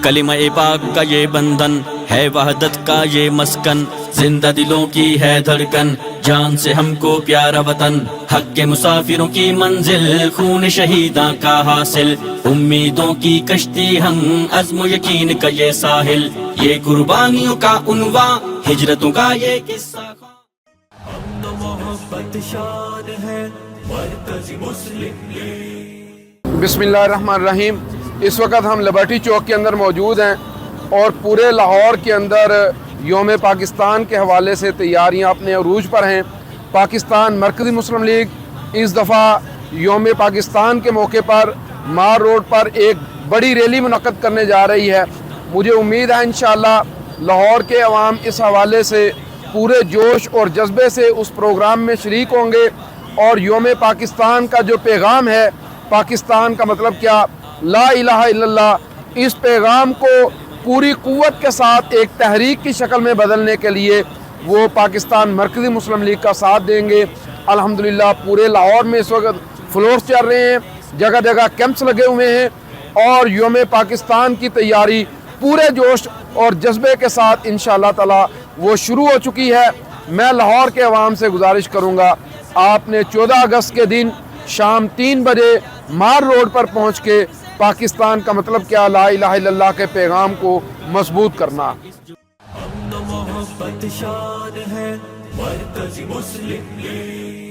کلمہ پاک کا یہ بندھن ہے وحدت کا یہ مسکن، زندہ دلوں کی ہے دھڑکن، جان سے ہم کو پیارا وطن، حق کے مسافروں کی منزل، خون شہیداں کا حاصل، امیدوں کی کشتی ہم، عزم و یقین کا یہ ساحل، یہ قربانیوں کا عنوان، ہجرتوں کا یہ قصہ۔ بسم اللہ الرحمن الرحیم۔ اس وقت ہم لبرٹی چوک کے اندر موجود ہیں اور پورے لاہور کے اندر یوم پاکستان کے حوالے سے تیاریاں اپنے عروج پر ہیں۔ پاکستان مرکزی مسلم لیگ اس دفعہ یوم پاکستان کے موقع پر مار روڈ پر ایک بڑی ریلی منعقد کرنے جا رہی ہے۔ مجھے امید ہے انشاءاللہ لاہور کے عوام اس حوالے سے پورے جوش اور جذبے سے اس پروگرام میں شریک ہوں گے، اور یوم پاکستان کا جو پیغام ہے، پاکستان کا مطلب کیا، لا الہ الا اللہ، اس پیغام کو پوری قوت کے ساتھ ایک تحریک کی شکل میں بدلنے کے لیے وہ پاکستان مرکزی مسلم لیگ کا ساتھ دیں گے۔ الحمدللہ پورے لاہور میں اس وقت فلورز چل رہے ہیں، جگہ جگہ کیمپس لگے ہوئے ہیں، اور یوم پاکستان کی تیاری پورے جوش اور جذبے کے ساتھ انشاءاللہ تعالی وہ شروع ہو چکی ہے۔ میں لاہور کے عوام سے گزارش کروں گا، آپ نے 14 اگست کے دن شام 3 بجے مار روڈ پر پہنچ کے پاکستان کا مطلب کیا، لا الہ الا اللہ کے پیغام کو مضبوط کرنا۔ محبت شان ہے مرکزی مسلم لیگ۔